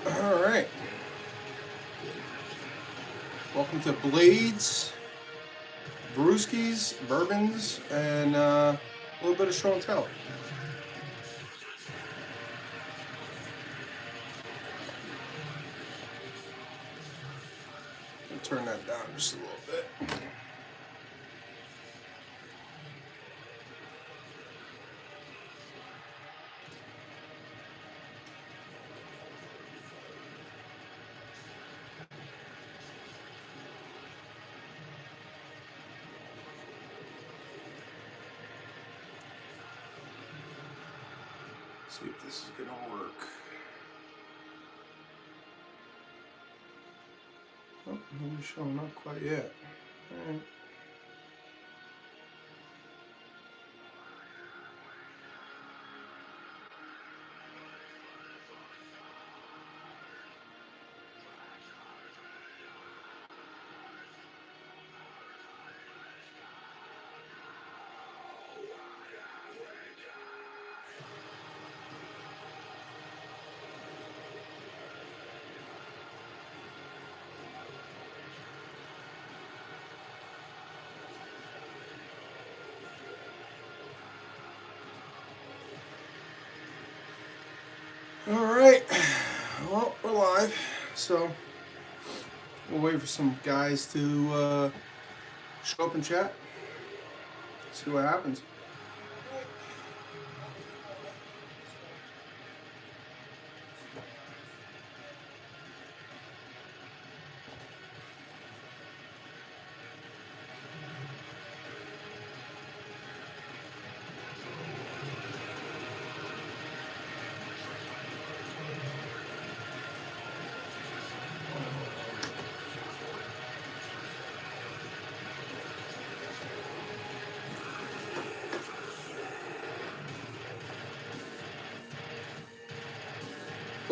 All right. Welcome to Blades, Brewskis, Bourbons, and a little bit of show and tell. I'll turn that down just a little bit. See if this is gonna work. Oh, nobody's showing up quite yet. All right. All right. Well, we're live, so we'll wait for some guys to show up and chat. See what happens.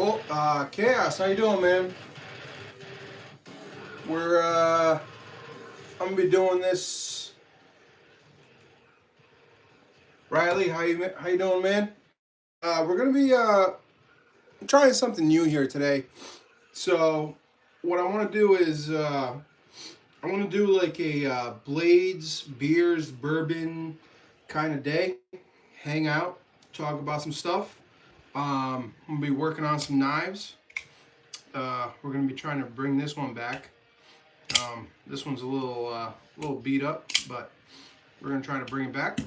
Oh, Chaos, how you doing, man? We're I'm gonna be doing this. Riley, how you doing, man? We're gonna be trying something new here today. So, what I want to do is I want to do like a Blades, beers, bourbon kind of day. Hang out, talk about some stuff. I'm gonna be working on some knives. We're gonna be trying to bring this one back. This one's a little beat up, but we're gonna try to bring it back.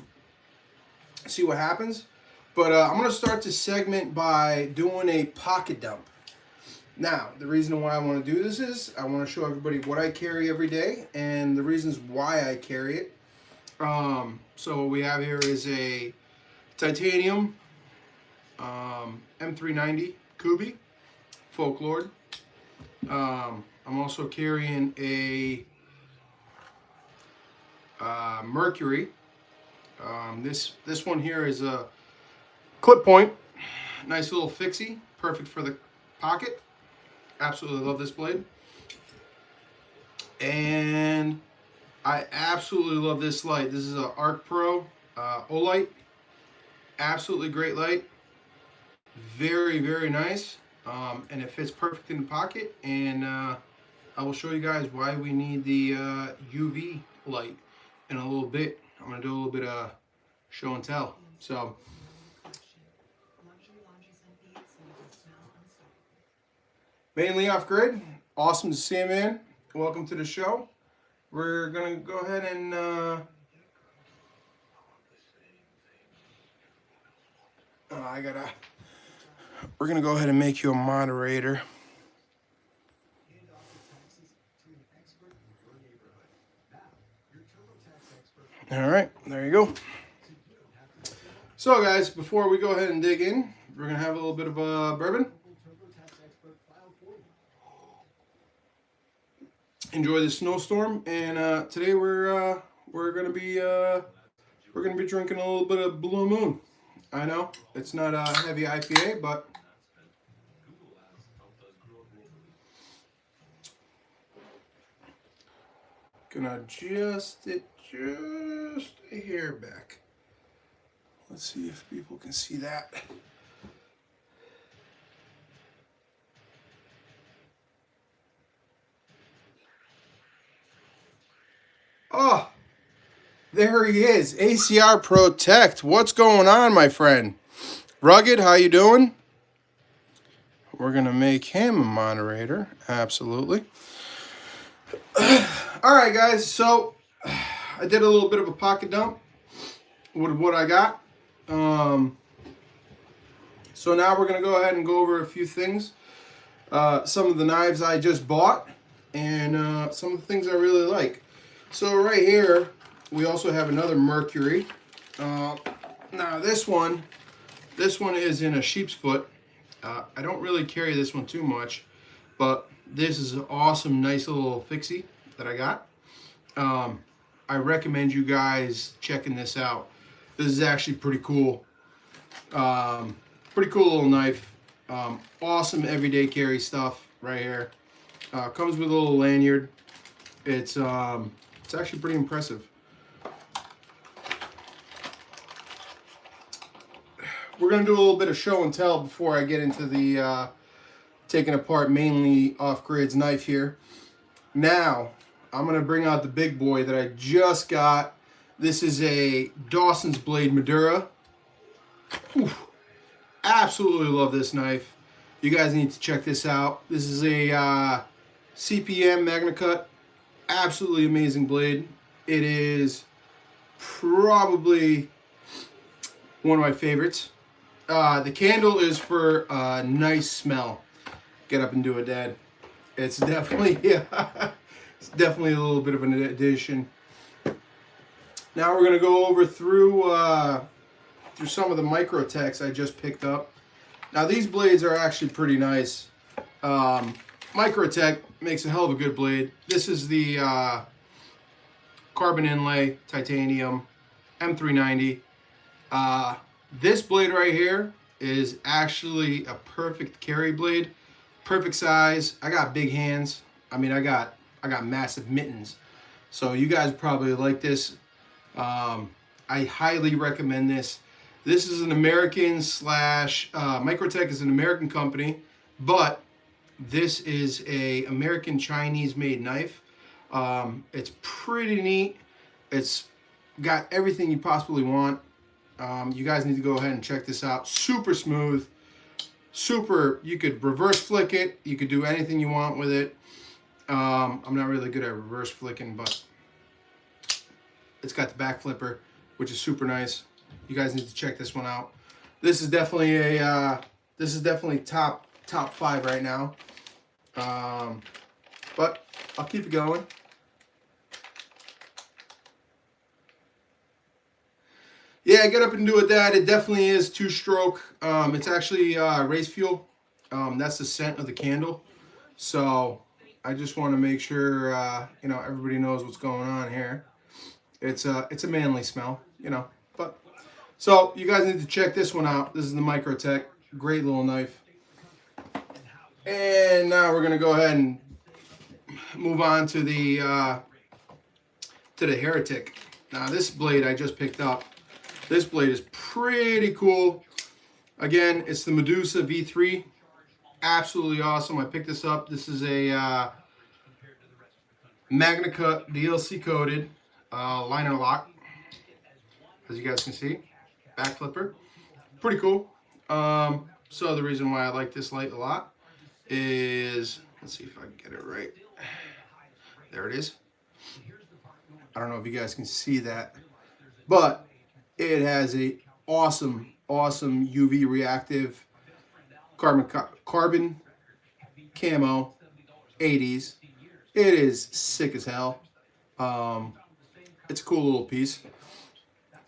See what happens. But I'm gonna start this segment by doing a pocket dump. Now, the reason why I want to do this is I want to show everybody what I carry every day and the reasons why I carry it. So what we have here is a titanium M390 Kubi Folklore. I'm also carrying a Mercury. This one here is a clip point, nice little fixie, perfect for the pocket. Absolutely love this blade. And I absolutely love this light. This is a Arc Pro Olight. Absolutely great light. Very, very nice. And it fits perfect in the pocket. And I will show you guys why we need the UV light in a little bit. I'm going to do a little bit of show and tell. So, mainly off grid. Awesome to see you, man. Welcome to the show. We're going to go ahead and we're going to go ahead and make you a moderator. All right, there you go. So, guys, before we go ahead and dig in, we're going to have a little bit of bourbon. Enjoy the snowstorm, and today we're going to be drinking a little bit of Blue Moon. I know it's not a heavy IPA, but gonna adjust it just a hair back. Let's see if people can see that. Oh, there he is. ACR Protect. What's going on, my friend? Rugged, how you doing? We're going to make him a moderator. Absolutely. All right, guys. So I did a little bit of a pocket dump with what I got. So now we're going to go ahead and go over a few things. Some of the knives I just bought and some of the things I really like. So right here, we also have another Mercury. Now this one is in a sheep's foot. I don't really carry this one too much, but this is an awesome, nice little fixie that I got. I recommend you guys checking this out. This is actually pretty cool. Pretty cool little knife. Awesome everyday carry stuff right here. Comes with a little lanyard. It's actually pretty impressive. We're gonna do a little bit of show and tell before I get into the taking apart mainly off-grid's knife here. Now I'm gonna bring out the big boy that I just got. This is a Dawson's Blade Madura. Whew. Absolutely love this knife. You guys need to check this out. This is a CPM Magna Cut. Absolutely amazing blade. It is probably one of my favorites. The candle is for a nice smell. Get up and do it, Dad. It's definitely it's definitely a little bit of an addition. Now we're gonna go over through some of the Microtechs I just picked up. Now these blades are actually pretty nice. Microtech makes a hell of a good blade. This is the carbon inlay titanium M390. This blade right here is actually a perfect carry blade, perfect size. I got big hands. I mean, I got massive mittens, so you guys probably like this. I highly recommend this. This is an American slash Microtech is an American company, but this is a American Chinese made knife. It's pretty neat. It's got everything you possibly want. You guys need to go ahead and check this out. Super smooth, super, you could reverse flick it. You could do anything you want with it. I'm not really good at reverse flicking, but it's got the back flipper, which is super nice. You guys need to check this one out. This is definitely a top 5 right now. But I'll keep it going. Yeah, get up and do it, Dad. It definitely is 2-stroke. It's actually race fuel. That's the scent of the candle. So I just want to make sure you know, everybody knows what's going on here. It's a manly smell, you know. But so you guys need to check this one out. This is the Microtech. Great little knife. And now we're gonna go ahead and move on to the Heretic. Now this blade I just picked up. This blade is pretty cool. Again, it's the Medusa V3. Absolutely awesome. I picked this up. This is a Magna Cut DLC coated liner lock, as you guys can see. Back flipper. Pretty cool. So the reason why I like this light a lot is, let's see if I can get it right. There it is. I don't know if you guys can see that, but it has a awesome UV reactive carbon camo 80s. It is sick as hell. It's a cool little piece,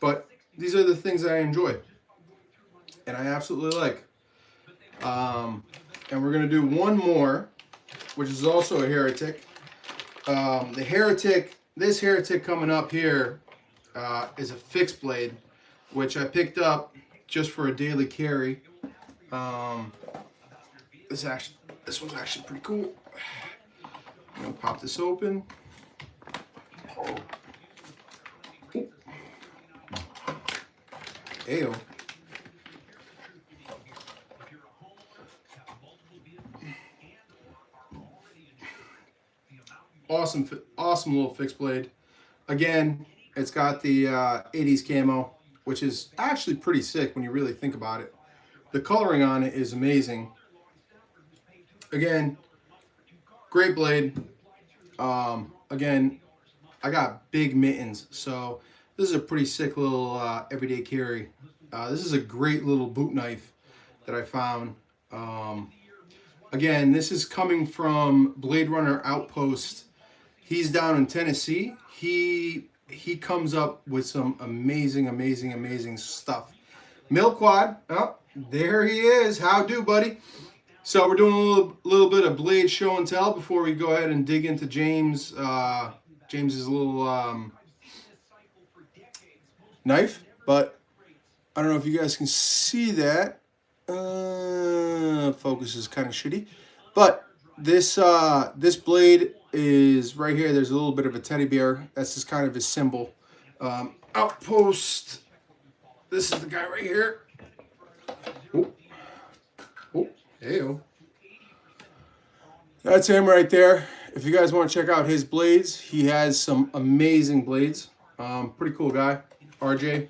but these are the things I enjoy and I absolutely like. And we're gonna do one more, which is also a Heretic. The Heretic, this Heretic coming up here is a fixed blade, which I picked up just for a daily carry. This one's actually pretty cool. I'm gonna pop this open. Ayo. Awesome little fixed blade. Again, it's got the 80s camo, which is actually pretty sick when you really think about it. The coloring on it is amazing. Again, great blade. Again, I got big mittens, so this is a pretty sick little everyday carry. This is a great little boot knife that I found. Again, this is coming from Blade Runner Outpost. He's down in Tennessee. He comes up with some amazing stuff. Milquad, oh, there he is. How do, buddy? So we're doing a little bit of blade show and tell before we go ahead and dig into James's little knife. But I don't know if you guys can see that. Focus is kind of shitty, but this blade is right here. There's a little bit of a teddy bear. That's just kind of his symbol. Outpost. This is the guy right here. Oh, oh, hey-o. That's him right there. If you guys want to check out his blades, he has some amazing blades. Pretty cool guy, RJ.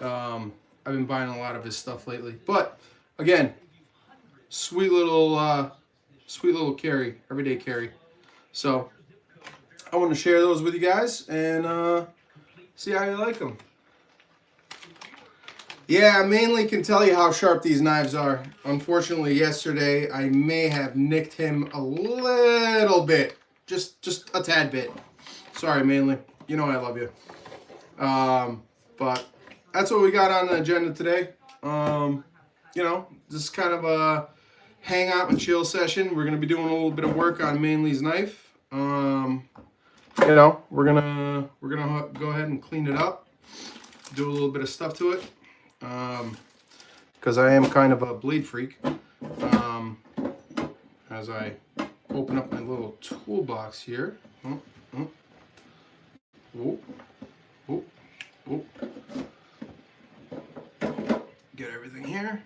I've been buying a lot of his stuff lately. But again, sweet little carry, everyday carry. So I want to share those with you guys and see how you like them. Yeah, I mainly can tell you how sharp these knives are. Unfortunately, yesterday I may have nicked him a little bit. Just a tad bit. Sorry, mainly. You know I love you. But that's what we got on the agenda today. You know, just kind of a hang out and chill session. We're going to be doing a little bit of work on Manly's knife. You know, we're gonna go ahead and clean it up, do a little bit of stuff to it. Because I am kind of a blade freak. As I open up my little toolbox here. Get everything here.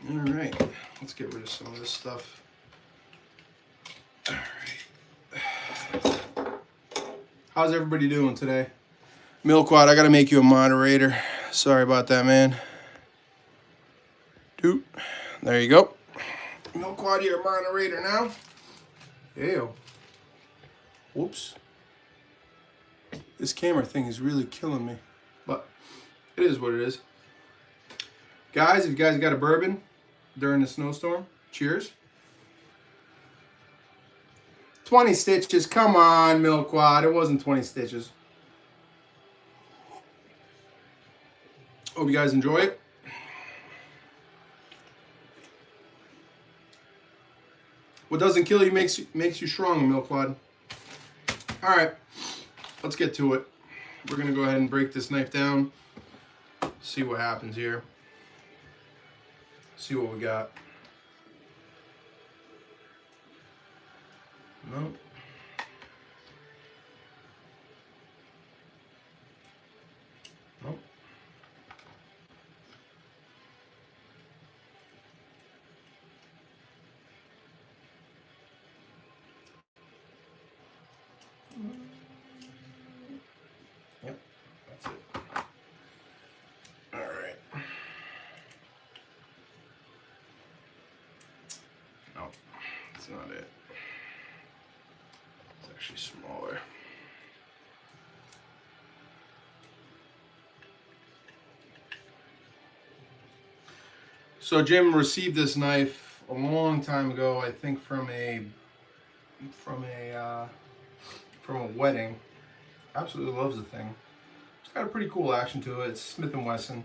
All right, let's get rid of some of this stuff. All right. How's everybody doing today? Milquad, I gotta make you a moderator. Sorry about that, man. Doot. There you go. Milquad, you're a moderator now. Ew. Whoops. This camera thing is really killing me. But it is what it is. Guys, if you guys got a bourbon during the snowstorm, cheers. 20 stitches. Come on, Milquad. It wasn't 20 stitches. Hope you guys enjoy it. What doesn't kill you makes you strong, Milquad. All right, let's get to it. We're gonna go ahead and break this knife down. See what happens here. See what we got. No. Nope. Yep, that's it. All right. No, that's not it. It's actually smaller. So Jim received this knife a long time ago, I think from a wedding. Absolutely loves the thing. It's got a pretty cool action to it. It's Smith & Wesson.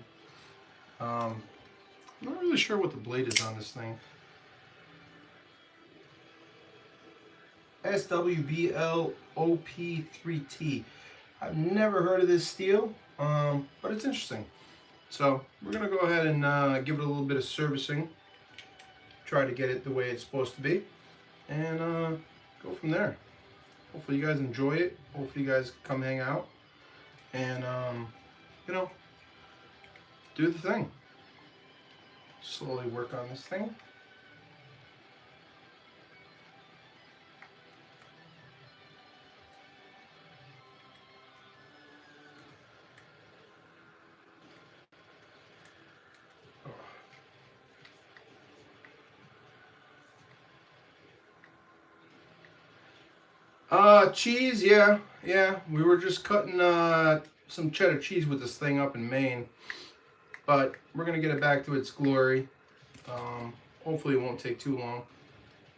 I'm not really sure what the blade is on this thing. SWBLOP3T. I've never heard of this steel, but it's interesting. So we're gonna go ahead and give it a little bit of servicing. Try to get it the way it's supposed to be, and go from there. Hopefully you guys enjoy it. Hopefully you guys come hang out and you know, do the thing. Slowly work on this thing. Cheese, yeah, yeah. We were just cutting some cheddar cheese with this thing up in Maine, but we're gonna get it back to its glory. Um, Hopefully, it won't take too long.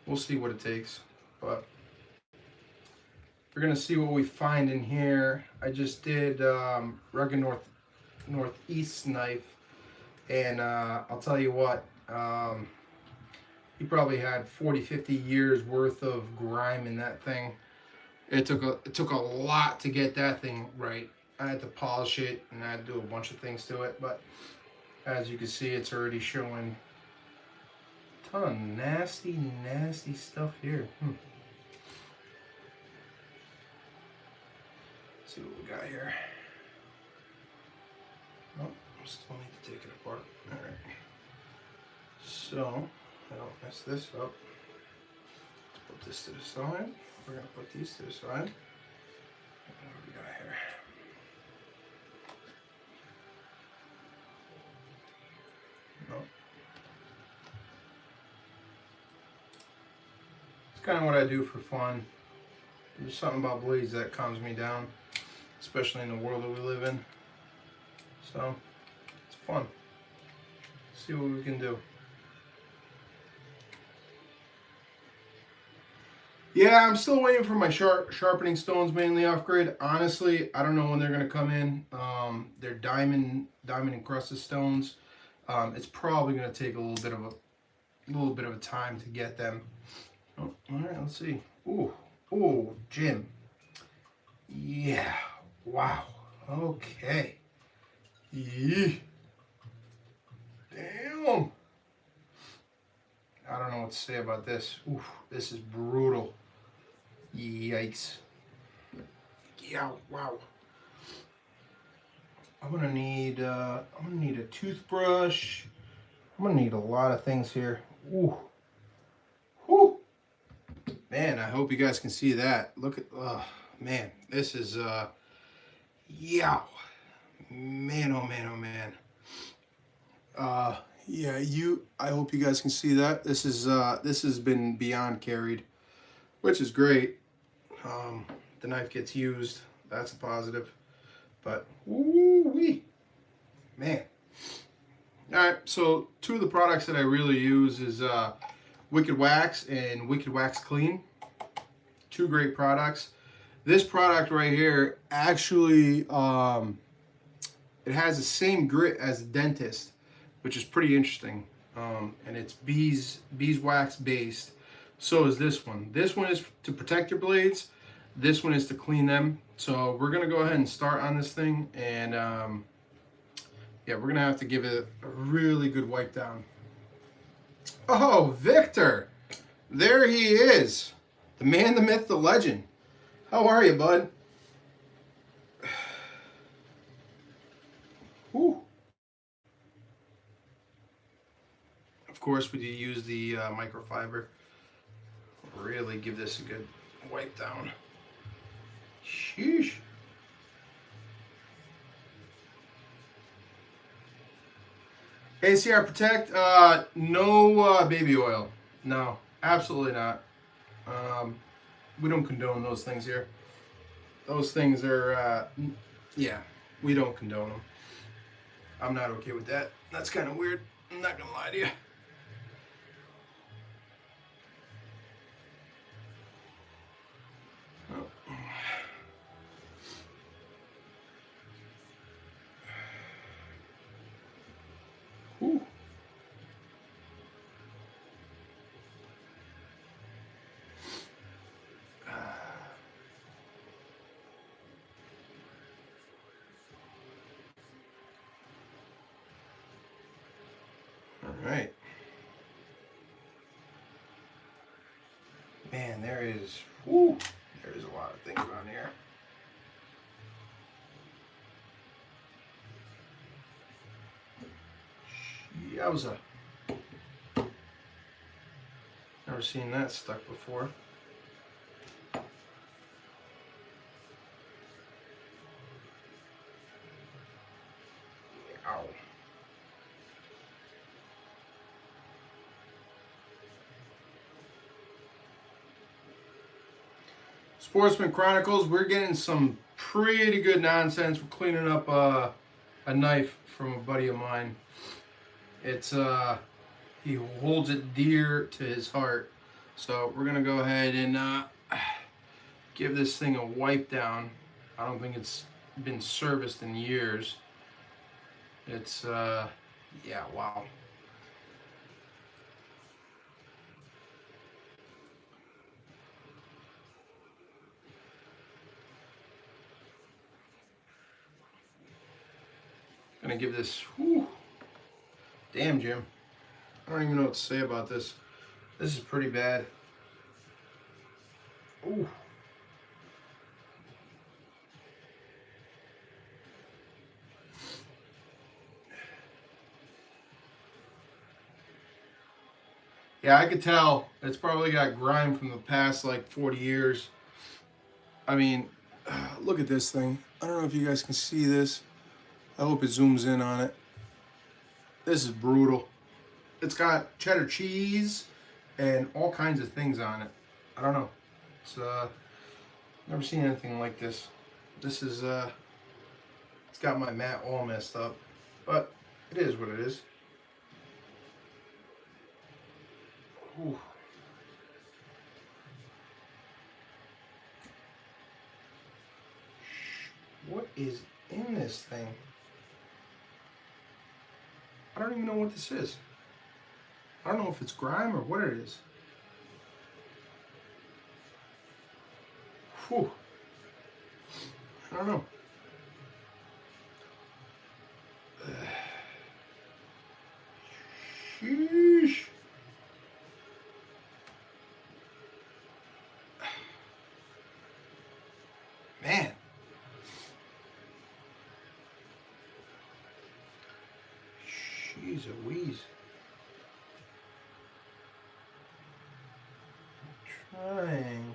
We'll see what it takes, but we're gonna see what we find in here. I just did rugged northeast knife, and I'll tell you what. He probably had 40, 50 years worth of grime in that thing. It took a lot to get that thing right. I had to polish it and I had to do a bunch of things to it, but as you can see, it's already showing a ton of nasty, nasty stuff here. Let's see what we got here. Nope, still need to take it apart. All right. So I don't mess this up. Let's put this to the side. We're gonna put these to the side. What do we got here? Nope. It's kind of what I do for fun. There's something about blades that calms me down, especially in the world that we live in. So it's fun. See what we can do. Yeah, I'm still waiting for my sharpening stones, mainly off grid. Honestly, I don't know when they're gonna come in. They're diamond encrusted stones. It's probably gonna take a little bit of a time to get them. Oh, all right, let's see. Ooh, Jim. Yeah. Wow. Okay. Yeah. Damn. I don't know what to say about this. Ooh, this is brutal. Yikes. Yeah, wow. I'm gonna need a toothbrush. I'm gonna need a lot of things here. Ooh. Whew. Man, I hope you guys can see that. Look at man, this is yeah. Man, oh man, oh man. Yeah, I hope you guys can see that. This has been beyond carried, which is great. The knife gets used. That's a positive. But woo-wee, man. All right, so two of the products that I really use is Wicked Wax and Wicked Wax Clean. Two great products. This product right here actually it has the same grit as Dentist, which is pretty interesting. And it's beeswax based. So is this one. This one is to protect your blades. This one is to clean them. So we're gonna go ahead and start on this thing, and yeah, we're gonna have to give it a really good wipe down. Oh, Victor, there he is, the man, the myth, the legend. How are you, bud? Whew. Of course, we do use the microfiber. Really give this a good wipe down. Sheesh. ACR Protect, no baby oil. No, absolutely not. We don't condone those things here. Those things are, yeah, we don't condone them. I'm not okay with that. That's kind of weird. I'm not gonna lie to you. Whew. All right. Man, there is a lot of things on here. Yowza. Never seen that stuck before. Ow. Sportsman Chronicles. We're getting some pretty good nonsense. We're cleaning up a knife from a buddy of mine. It's he holds it dear to his heart. So we're gonna go ahead and give this thing a wipe down. I don't think it's been serviced in years. It's yeah, wow. Gonna give this, whew, damn, Jim. I don't even know what to say about this. This is pretty bad. Ooh. Yeah, I could tell. It's probably got grime from the past like 40 years. I mean, look at this thing. I don't know if you guys can see this. I hope it zooms in on it. This is brutal. It's got cheddar cheese and all kinds of things on it. I don't know. It's never seen anything like this. This is it's got my mat all messed up, but it is what it is. Ooh. What is in this thing? I don't even know what this is. I don't know if it's grime or what it is. Whew. I don't know. Sheesh. Man. Jeez Louise. Trying.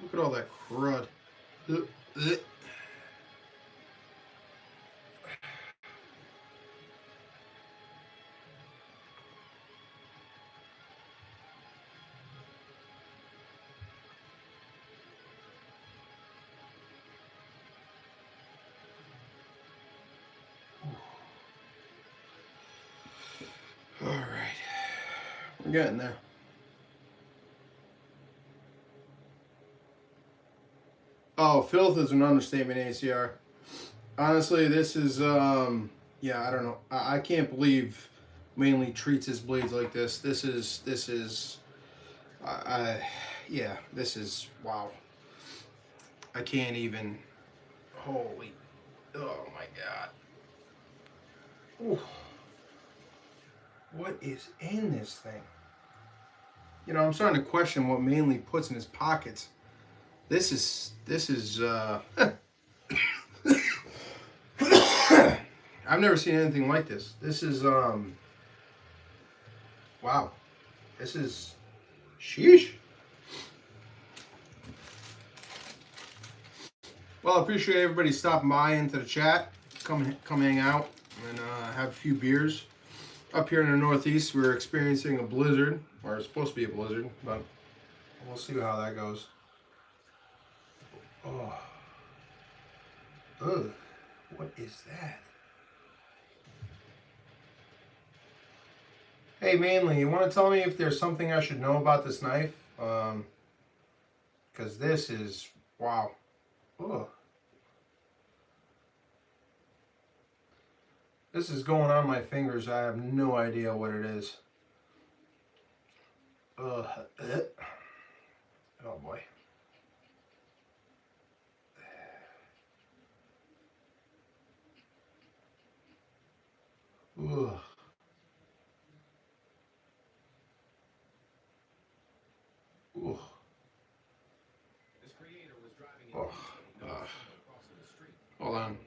Look at all that crud. All right, we're getting there. Oh, filth is an understatement, ACR. Honestly, this is yeah, I don't know. I can't believe Mainly treats his blades like this. This is yeah, this is wow. I can't even. Holy, oh my god. Ooh. What is in this thing? You know, I'm starting to question what Mainly puts in his pockets. This is I've never seen anything like this. This is wow. This is sheesh. Well, I appreciate everybody stopping by into the chat. Come hang out and have a few beers. Up here in the Northeast, we're experiencing a blizzard, or it's supposed to be a blizzard, but we'll see how that goes. Oh. Ugh. What is that? Hey, Mainly, you want to tell me if there's something I should know about this knife? Because this is, wow. Ugh. This is going on my fingers. I have no idea what it is. Ugh. Oh boy. Ugh. Ugh. Oh. Hold on.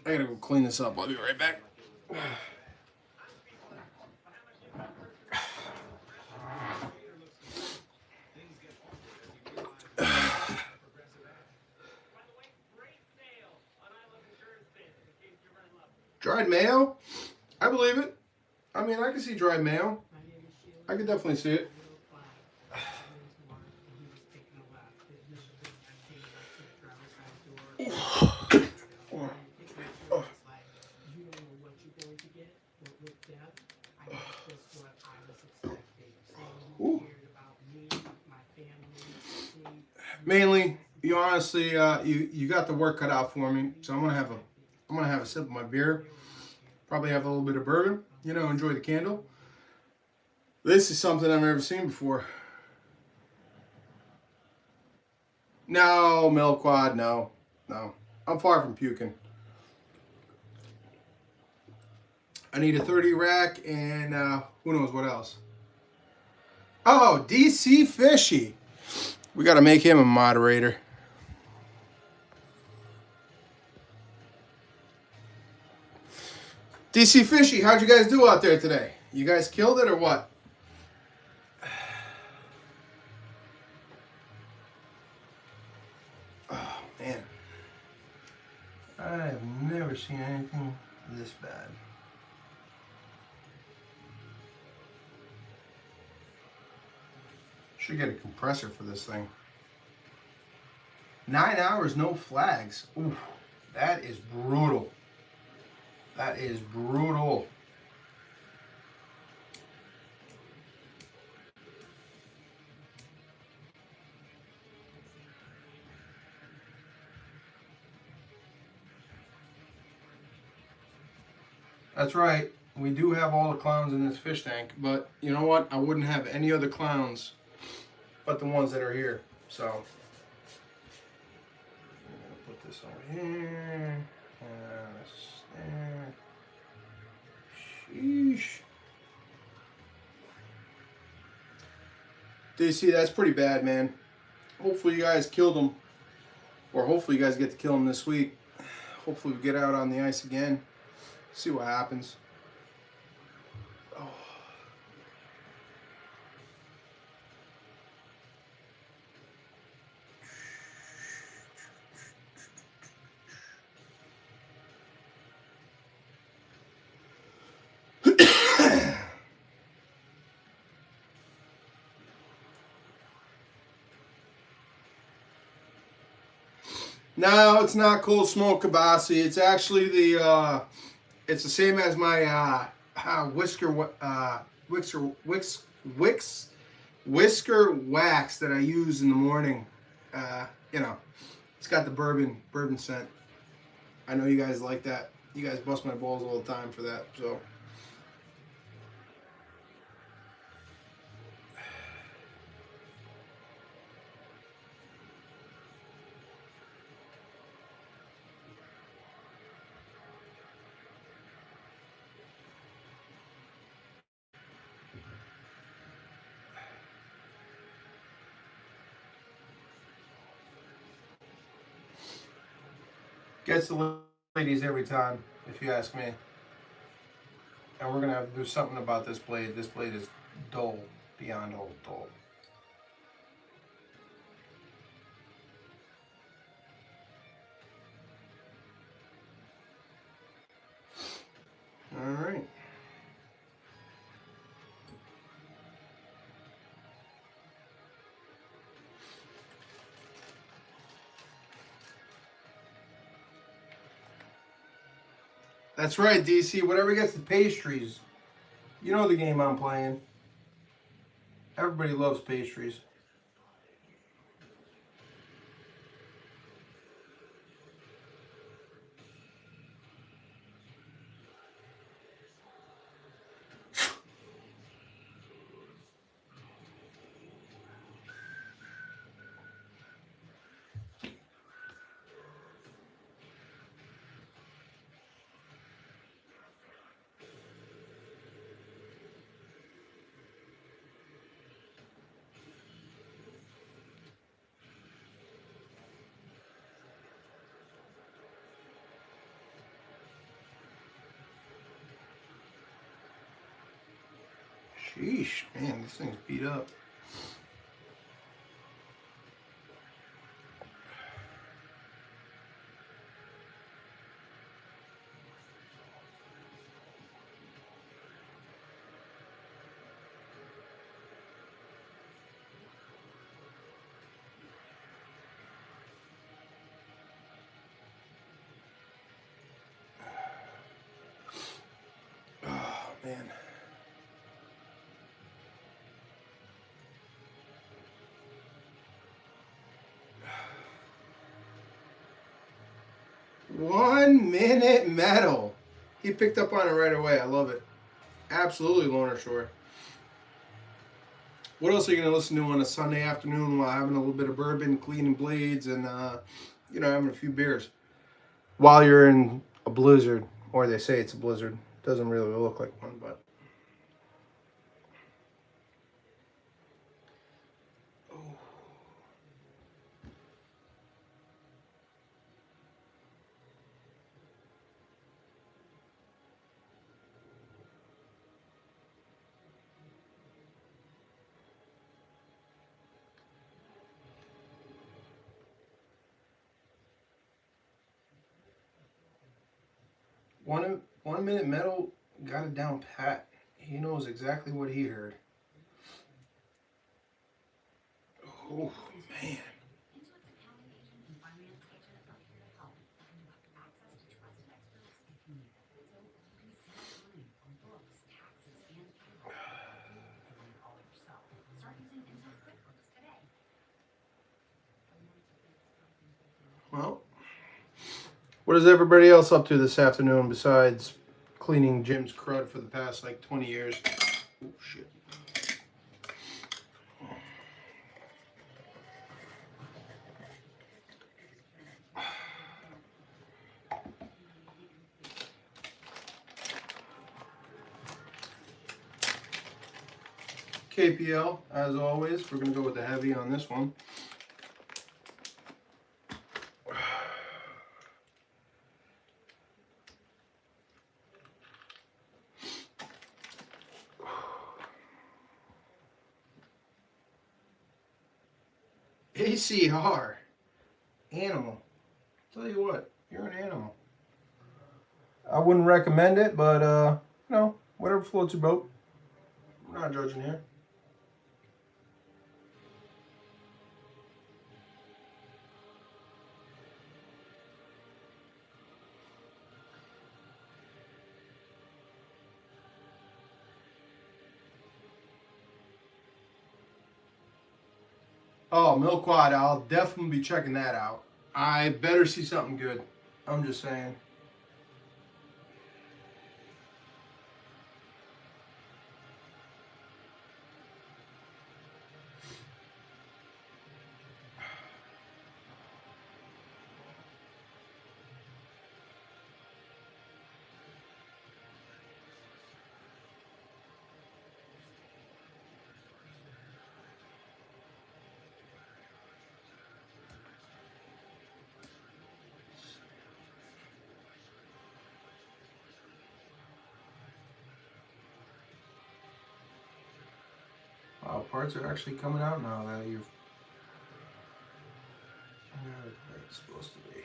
I gotta go clean this up. I'll be right back. Dried mayo? I believe it. I mean, I can see dried mayo. I can definitely see it. Ooh. Mainly, you honestly, you got the work cut out for me. So I'm gonna have a sip of my beer. Probably have a little bit of bourbon. You know, enjoy the candle. This is something I've never seen before. No, Milquad, no. I'm far from puking. I need a 30 rack and who knows what else. Oh, DC Fishy. We got to make him a moderator. DC Fishy, how'd you guys do out there today? You guys killed it or what? Oh, man. I have never seen anything this bad. Should get a compressor for this thing. 9 hours, no flags. Ooh, that is brutal. That is brutal. That's right. We do have all the clowns in this fish tank, but you know what? I wouldn't have any other clowns but the ones that are here. So I'm gonna put this over here. There. Sheesh. DC, that's pretty bad, man. Hopefully you guys killed them, or hopefully you guys get to kill them this week. Hopefully we get out on the ice again. See what happens. Oh. No, it's not cold smoke kibasi. It's actually it's the same as my whisker wax that I use in the morning. You know, it's got the bourbon scent. I know you guys like that. You guys bust my balls all the time for that. So. Gets the ladies every time, if you ask me. And we're going to have to do something about this blade. This blade is dull, beyond dull. All right. That's right, DC. Whatever gets the pastries. You know the game I'm playing. Everybody loves pastries. Sheesh, man, this thing's beat up. 1 minute medal. He picked up on it right away. I love it. Absolutely, Loner Shore. What else are you going to listen to on a Sunday afternoon while having a little bit of bourbon, cleaning blades, and having a few beers? While you're in a blizzard, or they say it's a blizzard. Doesn't really look like one, but. Oh. 1 minute metal got it down pat. He knows exactly what he heard. Oh man. Well, what is everybody else up to this afternoon besides cleaning Jim's crud for the past like 20 years? Oh shit. KPL, as always, we're going to go with the heavy on this one. ACR. Animal. Tell you what, you're an animal. I wouldn't recommend it, but, whatever floats your boat. I'm not judging here. Oh, Milquad, I'll definitely be checking that out. I better see something good. I'm just saying. Wow, parts are actually coming out now that you've. It's supposed to be.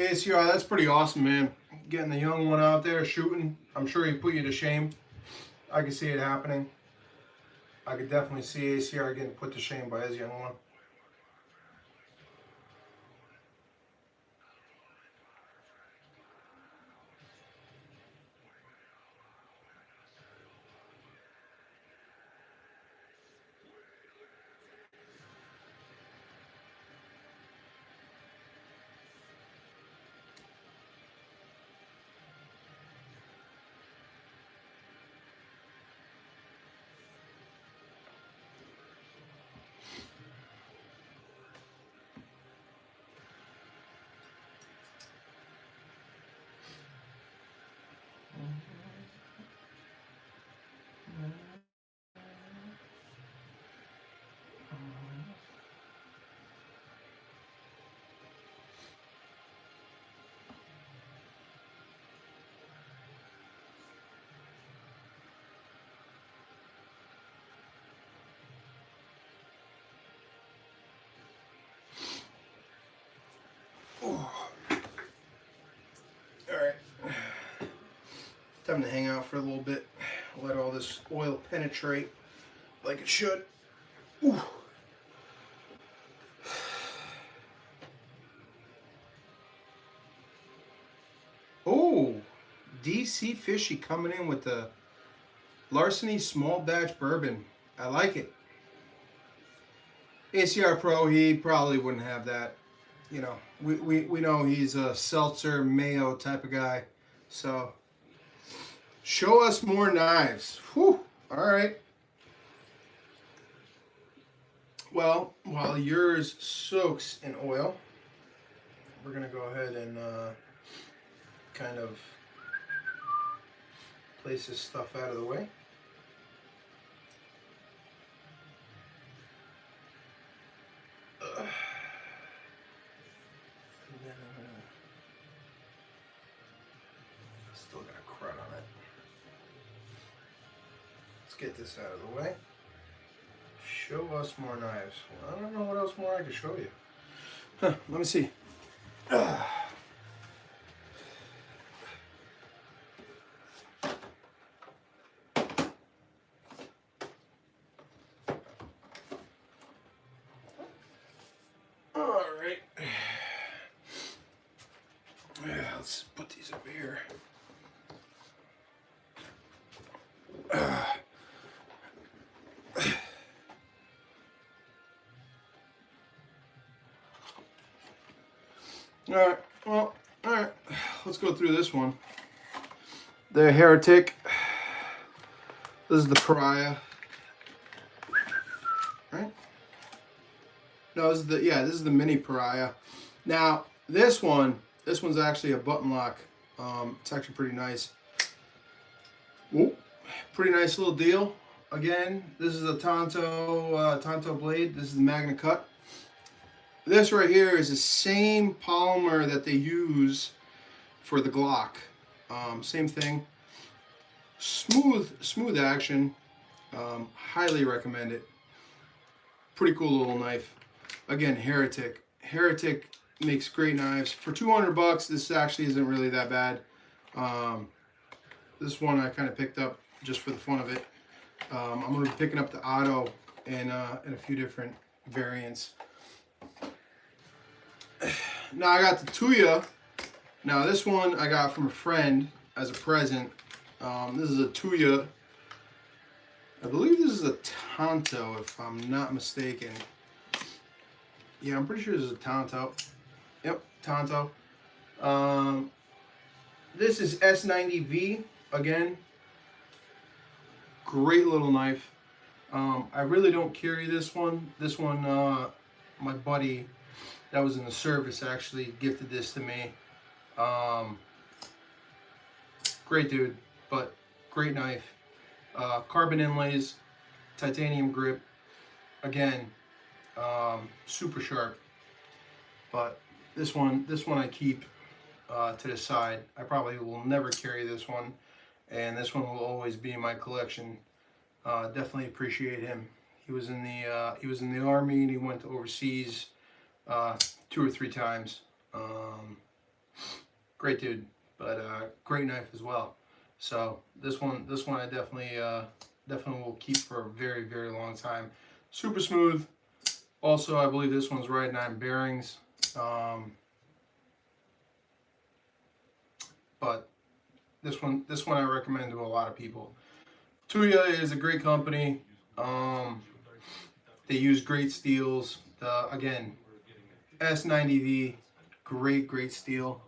ACR, that's pretty awesome, man. Getting the young one out there shooting. I'm sure he put you to shame. I can see it happening. I could definitely see ACR getting put to shame by his young one. Oh. All right. Time to hang out for a little bit. Let all this oil penetrate like it should. Ooh. Oh. DC Fishy coming in with the Larceny Small Batch Bourbon. I like it. ACR Pro, he probably wouldn't have that. You know, we know he's a seltzer mayo type of guy. So, show us more knives. Whew. All right. Well, while yours soaks in oil, we're going to go ahead and kind of place this stuff out of the way. Still got a crud on it. Let's get this out of the way. Show us more knives. Well, I don't know what else more I can show you. Huh, let me see. All right. Yeah, let's put these over here. All right, well, all right, let's go through this one. The Heretic. This is the Pariah. Right? No, this is the mini Pariah. Now, this one's actually a button lock. It's actually pretty nice. Whoop. Pretty nice little deal. Again, this is a Tonto blade. This is the Magna Cut. This right here is the same polymer that they use for the Glock. Same thing. Smooth action. Highly recommend it. Pretty cool little knife. Again, Heretic. Heretic makes great knives. For 200 bucks, this actually isn't really that bad. This one I kind of picked up just for the fun of it. I'm going to be picking up the Auto in a few different variants. Now I got the Tuya. Now this one I got from a friend as a present. This is a Tuya. I believe this is a Tonto, if I'm not mistaken. Yeah, I'm pretty sure this is a Tonto. Yep, Tonto. This is S90V. Again, great little knife. I really don't carry this one. This one, my buddy that was in the service actually gifted this to me. Great dude, but great knife. Carbon inlays, titanium grip. Again, super sharp. But this one I keep to the side. I probably will never carry this one, and this one will always be in my collection. Definitely appreciate him. He was in the Army, and he went to overseas 2 or 3 times. Great dude, but great knife as well. So this one I definitely will keep for a very, very long time. Super smooth. Also, I believe this one's riding on bearings. But this one I recommend to a lot of people. Tuya is a great company. They use great steels. Again, S90V, great steel.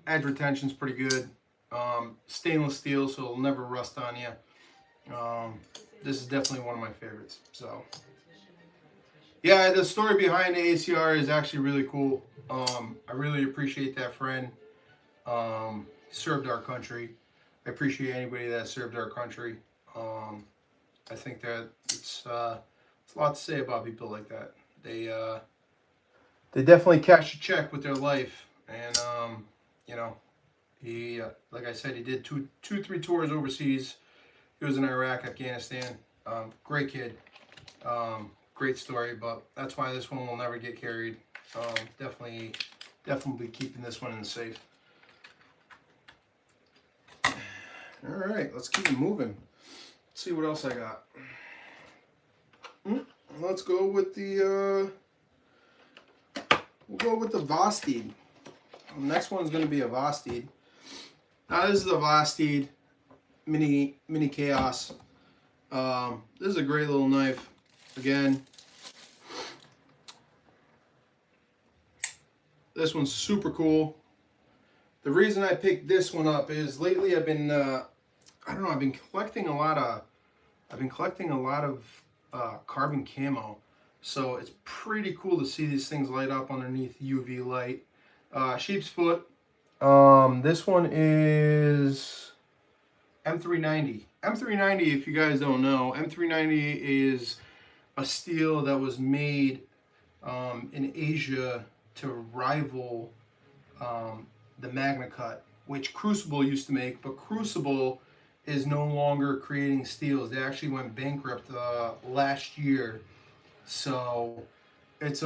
Edge retention's pretty good. Stainless steel, so it'll never rust on you. This is definitely one of my favorites. So, yeah, the story behind the ACR is actually really cool. I really appreciate that friend. Served our country. I appreciate anybody that served our country. I think that it's a lot to say about people like that. They definitely cash a check with their life, and you know, he like I said, he did two, 3 tours overseas. He was in Iraq, Afghanistan. Great kid. Great story, but that's why this one will never get carried. Definitely be keeping this one in the safe. All right, let's keep it moving. Let's see what else I got. Let's go with the we'll go with the Vostede. The next one's going to be a Vostede. Now this is the Vostede Mini Chaos. This is a great little knife. Again, this one's super cool. The reason I picked this one up is lately I've been I don't know, I've been collecting a lot of carbon camo. So it's pretty cool to see these things light up underneath UV light. Sheep's foot. This one is M390. M390, if you guys don't know, M390 is a steel that was made in Asia to rival the Magna Cut, which Crucible used to make, but Crucible is no longer creating steels. They actually went bankrupt last year. So it's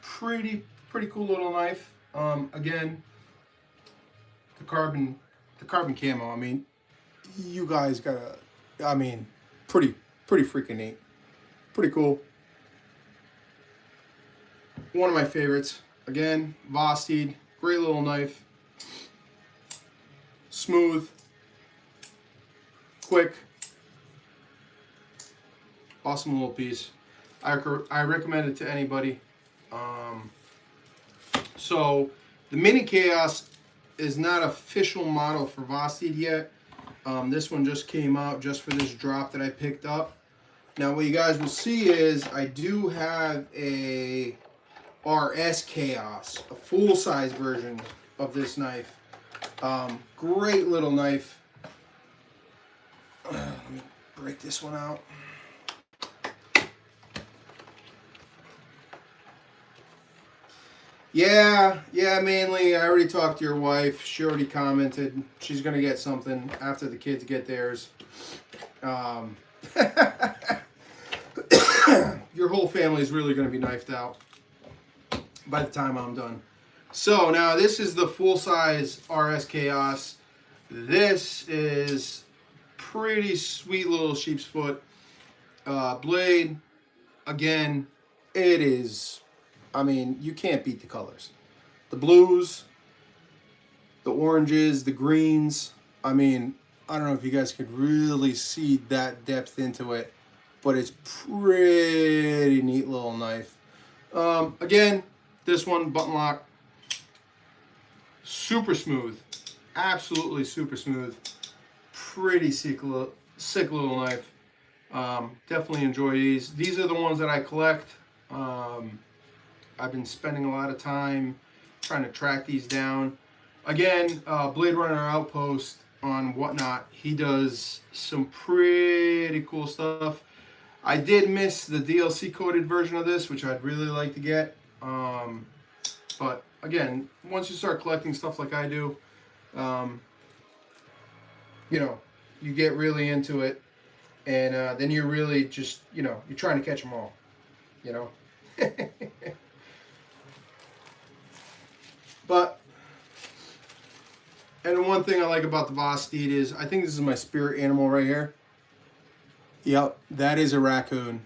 pretty cool little knife. Again, the carbon camo. I mean, you guys gotta. I mean, pretty freaking neat. Pretty cool. One of my favorites. Again, Vostede. Great little knife. Smooth. Quick. Awesome little piece. I recommend it to anybody. So the Mini Chaos is not official model for Vostede yet. This one just came out just for this drop that I picked up. Now what you guys will see is I do have a RS Chaos, a full-size version of this knife. Great little knife. Let me break this one out. Yeah, mainly, I already talked to your wife. She already commented. She's going to get something after the kids get theirs. Your whole family is really going to be knifed out by the time I'm done. So, now this is the full-size RS Chaos. This is pretty sweet little sheep's foot blade. Again, it is... I mean, you can't beat the colors. The blues, the oranges, the greens. I mean, I don't know if you guys could really see that depth into it, but it's pretty neat little knife. Again, this one, button lock. Super smooth. Absolutely super smooth. Pretty sick little knife. Definitely enjoy these. These are the ones that I collect. I've been spending a lot of time trying to track these down. Again, Blade Runner Outpost on Whatnot, he does some pretty cool stuff. I did miss the DLC coded version of this, which I'd really like to get. But again, once you start collecting stuff like I do, you know, you get really into it, and then you're really just, you know, you're trying to catch them all, you know. But, and one thing I like about the Vostede is, I think this is my spirit animal right here. Yep, that is a raccoon.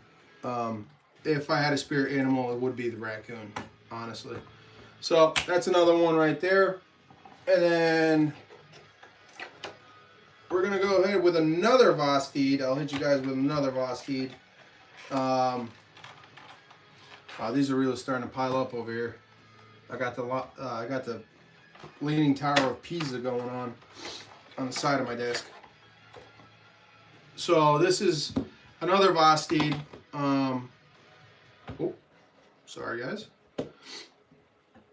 If I had a spirit animal, it would be the raccoon, honestly. So, that's another one right there. And then, we're going to go ahead with another Vostede. I'll hit you guys with another Vostede. Wow, these are really starting to pile up over here. I got the Leaning Tower of Pisa going on the side of my desk. So this is another Vostede. Oh, sorry guys.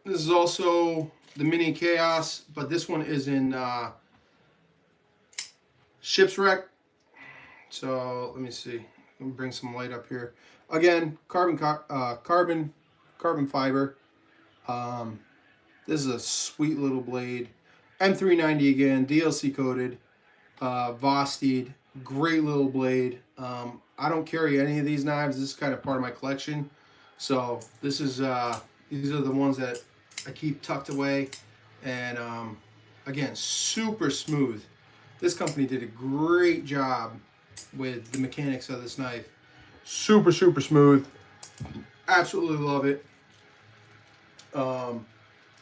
This is also the Mini Chaos, but this one is in Shipwreck. So let me see. Let me bring some light up here. Again, carbon fiber. This is a sweet little blade. M390 again, DLC coded. Vostede, great little blade. I don't carry any of these knives. This is kind of part of my collection. So this is these are the ones that I keep tucked away. And again, super smooth. This company did a great job with the mechanics of this knife. Super smooth. Absolutely love it.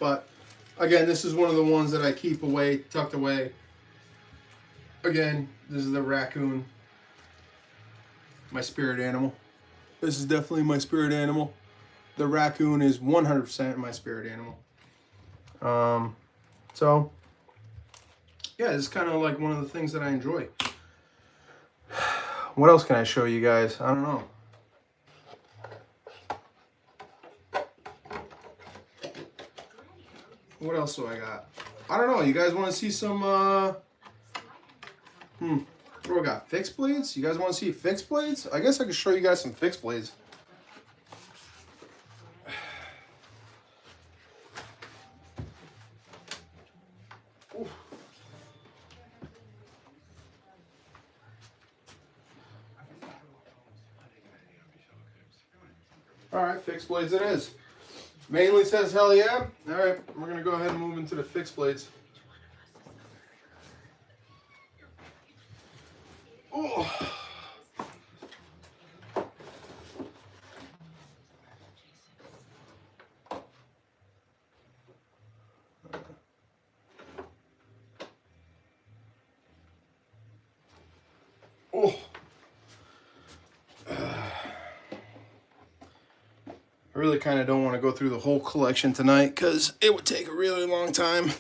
But Again, this is one of the ones that I keep away, tucked away. Again, this is the raccoon, my spirit animal. This is definitely my spirit animal. The raccoon is 100% my spirit animal. So, yeah, it's kind of like one of the things that I enjoy. What else can I show you guys? I don't know. What else do I got? I don't know. You guys want to see some, what do we got? Fixed blades? You guys want to see fixed blades? I guess I could show you guys some fixed blades. All right, fixed blades it is. Mainly says hell yeah. All right, we're going to go ahead and move into the fixed blades. Oh. Oh. I really kind of don't want to go through the whole collection tonight because it would take a really long time.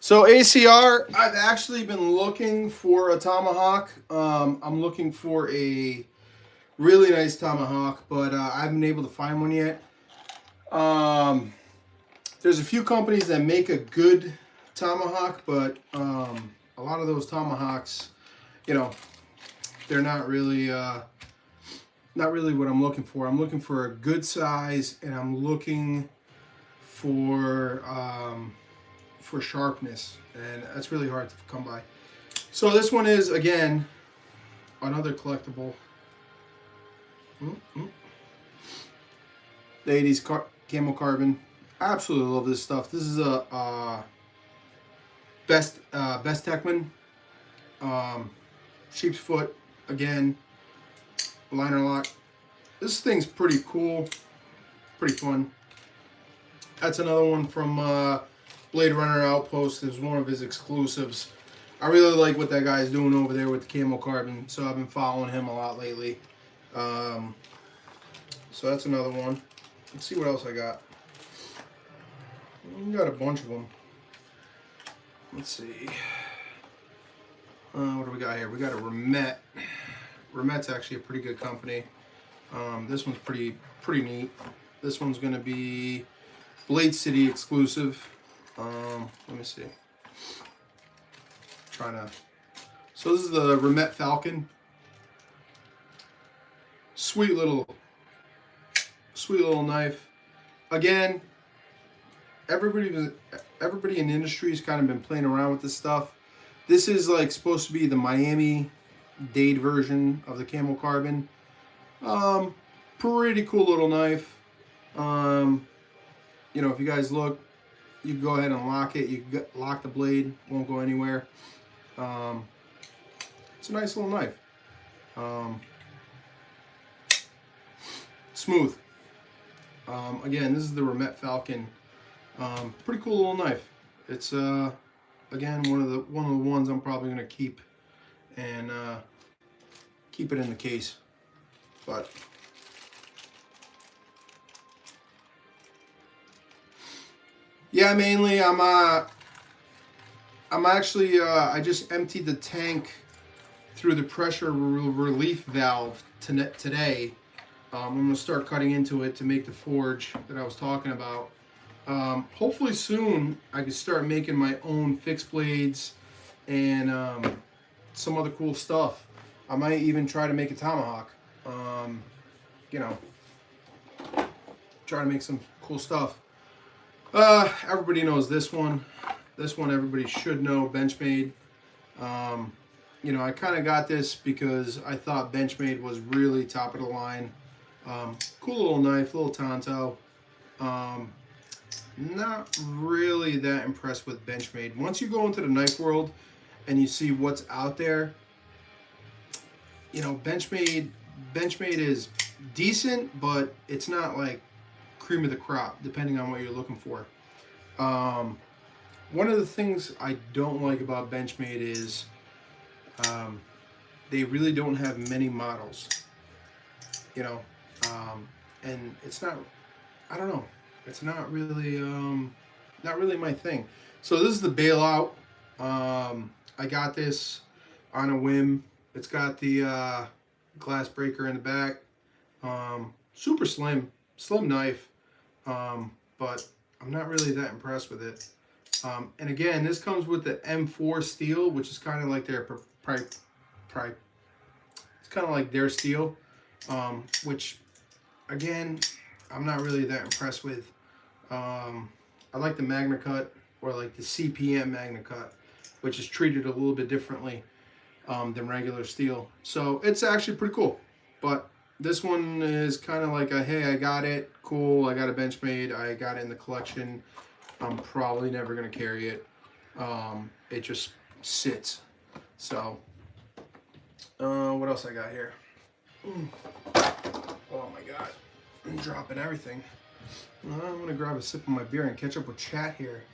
So ACR, I've actually been looking for a tomahawk. I'm looking for a really nice tomahawk, but I haven't been able to find one yet. There's a few companies that make a good tomahawk, but a lot of those tomahawks, you know, they're not really what I'm looking for. I'm looking for a good size, and I'm looking for sharpness, and that's really hard to come by. So this one is, again, another collectible. The 80s camo carbon. I absolutely love this stuff. This is a Best Techman, sheep's foot. Again, liner lock. This thing's pretty cool, pretty fun. That's another one from Blade Runner Outpost. Is one of his exclusives. I really like what that guy's doing over there with the camo carbon, so I've been following him a lot lately. So that's another one. Let's see what else I got. We got a bunch of them. Let's see. What do we got here? We got a Remet. Remet's actually a pretty good company. This one's pretty neat. This one's going to be Blade City exclusive. Let me see. So this is the Remet Falcon. Sweet little knife. Again, everybody in the industry has kind of been playing around with this stuff. This is like supposed to be the Miami-Dade version of the camo carbon. Pretty cool little knife. You know, if you guys look, you can go ahead and lock it. You can lock the blade, won't go anywhere. It's a nice little knife. Smooth. Again, this is the Remet Falcon. Pretty cool little knife. It's again one of the ones I'm probably gonna keep and keep it in the case. But yeah, mainly I'm actually I just emptied the tank through the pressure relief valve today. I'm gonna start cutting into it to make the forge that I was talking about. Hopefully soon I can start making my own fixed blades and some other cool stuff. I might even try to make a tomahawk. You know, try to make some cool stuff. Everybody knows this one. This one everybody should know, Benchmade. You know, I kind of got this because I thought Benchmade was really top of the line. Cool little knife, little Tonto. Not really that impressed with Benchmade. Once you go into the knife world and you see what's out there, you know, Benchmade is decent, but it's not like cream of the crop, depending on what you're looking for. Um, One of the things I don't like about Benchmade is um, they really don't have many models, you know, um, and it's not. I don't know. It's not really my thing. So this is the bailout. I got this on a whim. It's got the glass breaker in the back. Super slim knife, but I'm not really that impressed with it. And again, this comes with the M4 steel, which is kind of like their it's kind of like their steel, which again, I'm not really that impressed with. I like the Magna Cut or like the CPM Magna Cut, which is treated a little bit differently than regular steel. So it's actually pretty cool. But this one is kind of like a, hey, I got it, cool, I got a Benchmade, I got it in the collection. I'm probably never going to carry it. It just sits. So, what else I got here? Oh my God, I'm dropping everything. I'm going to grab a sip of my beer and catch up with chat here.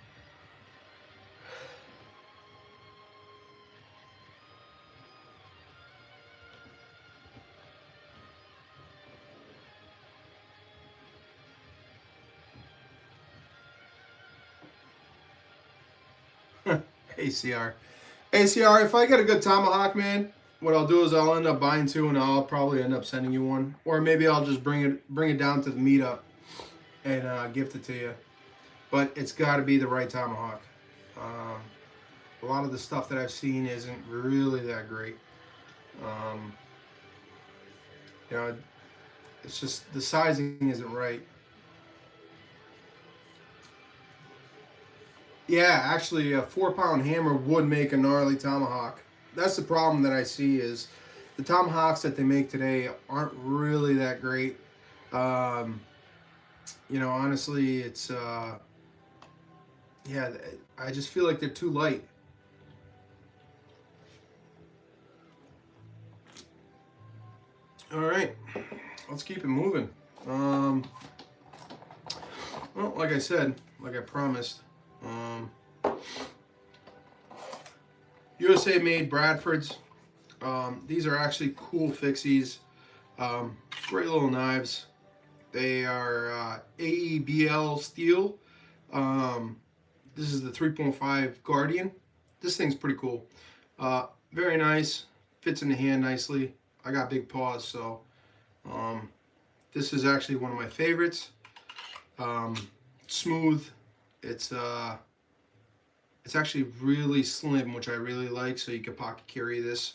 ACR. ACR, if I get a good tomahawk, man, what I'll do is I'll end up buying two and I'll probably end up sending you one. Or maybe I'll just bring it down to the meetup and gift it to you. But it's got to be the right tomahawk. A lot of the stuff that I've seen isn't really that great. You know, it's just the sizing isn't right. Yeah, actually, a 4-pound hammer would make a gnarly tomahawk. That's the problem that I see is the tomahawks that they make today aren't really that great. Um, honestly, it's yeah, I just feel like they're too light. All right, let's keep it moving. Well, like I said, like I promised, USA made Bradfords. These are actually cool fixies. Great little knives. They are AEBL steel. This is the 3.5 Guardian. This thing's pretty cool. Very nice. Fits in the hand nicely. I got big paws, so this is actually one of my favorites. Smooth. It's actually really slim, which I really like, so you could pocket carry this.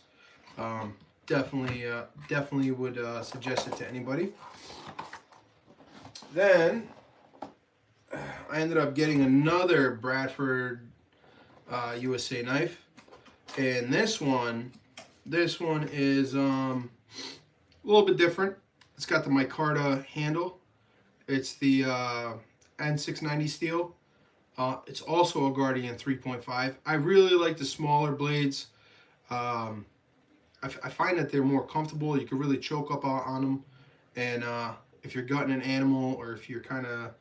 Definitely would suggest it to anybody. Then I ended up getting another Bradford USA knife, and this one is a little bit different. It's got the micarta handle. It's the N690 steel. It's also a Guardian 3.5. I really like the smaller blades. I find that they're more comfortable. You can really choke up on them. And if you're gutting an animal or if you're kind of,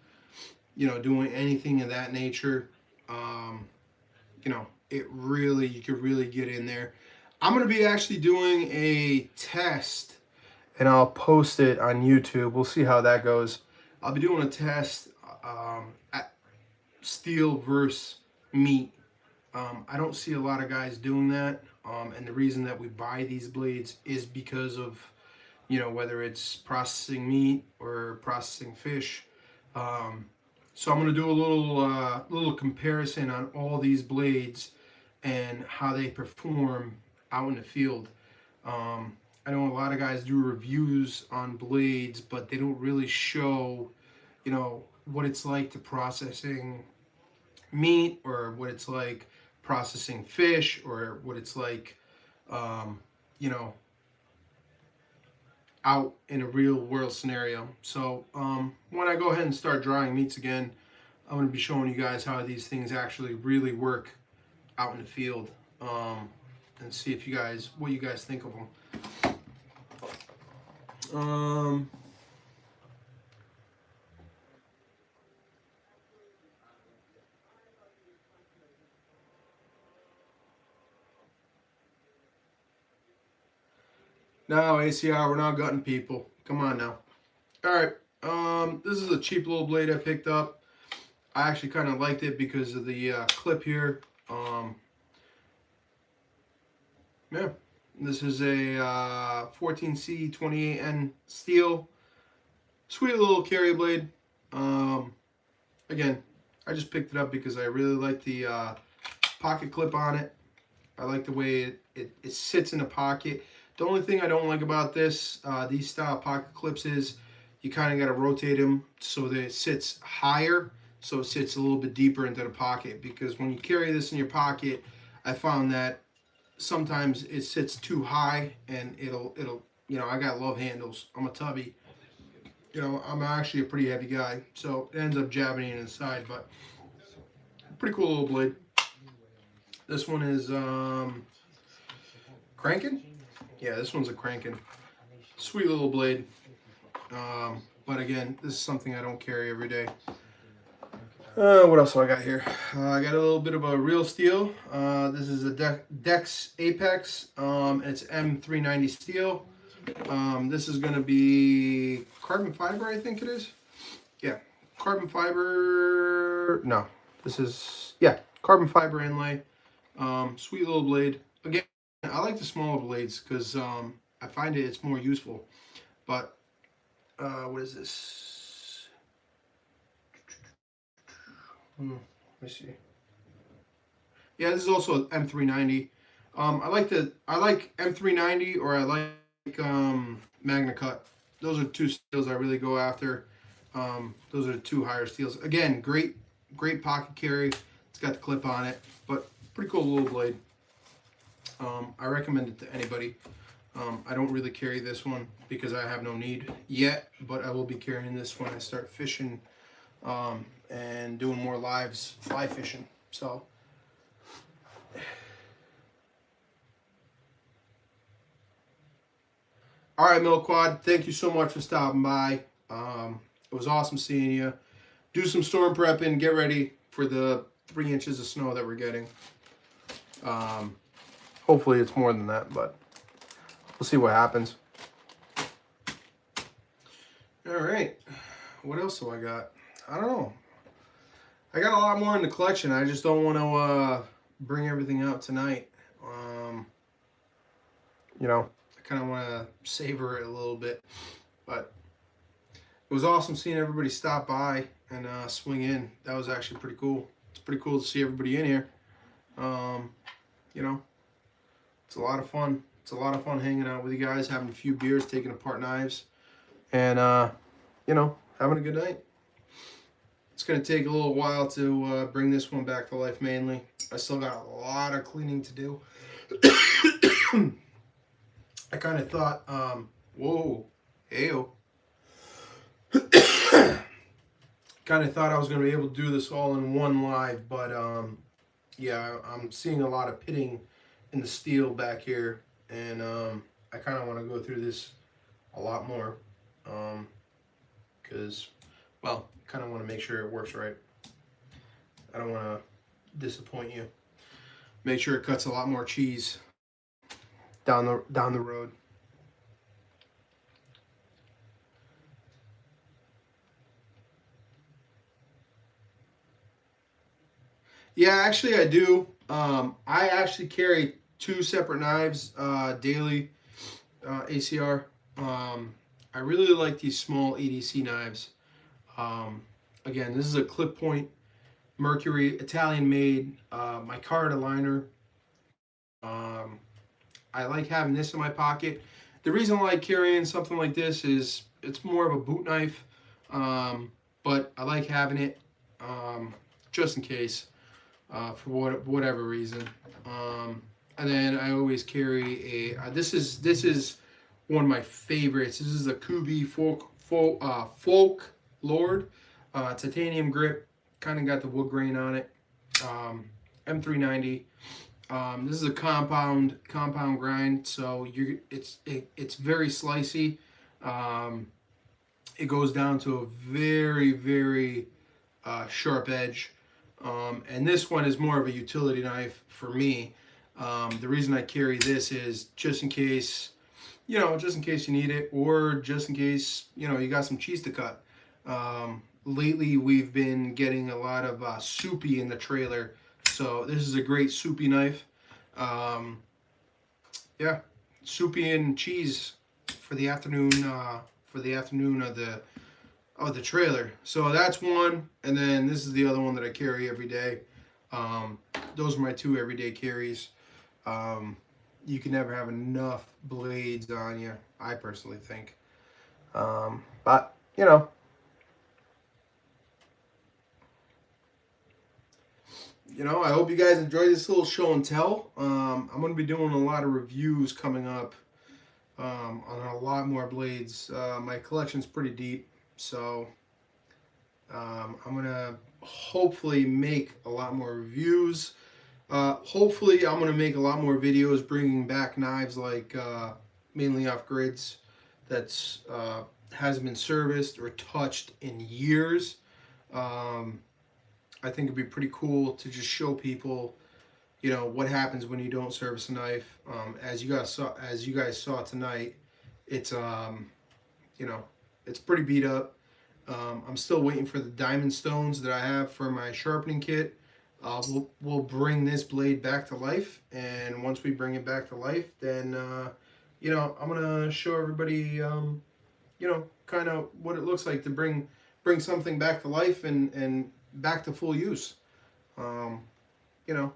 doing anything of that nature, you could really get in there. I'm going to be actually doing a test and I'll post it on YouTube. We'll see how that goes. I'll be doing a test at steel versus meat. I don't see a lot of guys doing that, and the reason that we buy these blades is because of, whether it's processing meat or processing fish. So I'm going to do a little comparison on all these blades and how they perform out in the field. I know a lot of guys do reviews on blades, but they don't really show, what it's like to processing meat or what it's like processing fish or what it's like, out in a real world scenario. So when I go ahead and start drying meats again, I'm going to be showing you guys how these things actually really work out in the field, and see what you guys think of them. No, ACR, we're not gutting people. Come on now. All right. This is a cheap little blade I picked up. I actually kind of liked it because of the clip here. Yeah, this is a 14C 28N steel. Sweet little carry blade. Again, I just picked it up because I really like the pocket clip on it. I like the way it sits in a pocket. The only thing I don't like about this, these style pocket clips, is you kind of got to rotate them so that it sits higher, so it sits a little bit deeper into the pocket. Because when you carry this in your pocket, I found that sometimes it sits too high and it'll you know, I got love handles. I'm a tubby. You know, I'm actually a pretty heavy guy, so it ends up jabbing in the side, but pretty cool little blade. This one is cranking. Yeah, this one's a cranking. Sweet little blade. But again, this is something I don't carry every day. What else do I got here? I got a little bit of a real steel. This is a Dex Apex. It's M390 steel. This is going to be carbon fiber, I think it is. Yeah, carbon fiber. No, this is, yeah, carbon fiber inlay. Sweet little blade. Again, I like the smaller blades because I find it's more useful. But what is this? Let me see. Yeah, this is also M390. I like M390, or I like Magna Cut. Those are two steels I really go after. Those are the two higher steels. Again, great pocket carry. It's got the clip on it, but pretty cool little blade. I recommend it to anybody. I don't really carry this one because I have no need yet, but I will be carrying this when I start fishing and doing more lives, fly fishing. So all right, Mill Quad, thank you so much for stopping by. It was awesome seeing you. Do some storm prepping, get ready for the 3 inches of snow that we're getting. Hopefully it's more than that, but we'll see what happens. All right, what else do I got? I don't know. I got a lot more in the collection. I just don't want to bring everything out tonight. You know, I kind of want to savor it a little bit, but it was awesome seeing everybody stop by and swing in. That was actually pretty cool. It's pretty cool to see everybody in here. You know, it's a lot of fun. It's a lot of fun hanging out with you guys, having a few beers, taking apart knives, and you know, having a good night. It's going to take a little while to bring this one back to life mainly. I still got a lot of cleaning to do. I kind of thought, whoa, heyo. Kind of thought I was going to be able to do this all in one live, but yeah, I'm seeing a lot of pitting in the steel back here, and I kind of want to go through this a lot more because, well, kind of want to make sure it works right. I don't want to disappoint you. Make sure it cuts a lot more cheese down the road. Yeah, actually I do. I actually carry 2 separate knives daily, ACR. I really like these small EDC knives. Again, this is a clip point Mercury, Italian made, micarta liner. I like having this in my pocket. The reason I like carrying something like this is it's more of a boot knife, but I like having it just in case for whatever reason. And then I always carry a. This is one of my favorites. This is a Kubi Folk Lord titanium grip. Kind of got the wood grain on it. M390. This is a compound grind, so it's very slicey. It goes down to a very sharp edge, and this one is more of a utility knife for me. The reason I carry this is just in case you know, just in case you need it, or just in case, you know, you got some cheese to cut. Lately, we've been getting a lot of soupy in the trailer, so this is a great soupy knife. Um, yeah, soupy and cheese for the afternoon. For the afternoon of the trailer. So that's one, and then this is the other one that I carry every day. Those are my two everyday carries. Um, you can never have enough blades on you, I personally think. But I hope you guys enjoy this little show and tell. I'm going to be doing a lot of reviews coming up on a lot more blades. My collection's pretty deep, so I'm going to hopefully make a lot more reviews. Hopefully, I'm going to make a lot more videos bringing back knives like mainly off grids that's hasn't been serviced or touched in years. Um, I think it'd be pretty cool to just show people, what happens when you don't service a knife. As you guys saw tonight, it's you know, it's pretty beat up. I'm still waiting for the diamond stones that I have for my sharpening kit. We'll bring this blade back to life, and once we bring it back to life, then I'm gonna show everybody kind of what it looks like to bring something back to life and back to full use. Um, you know,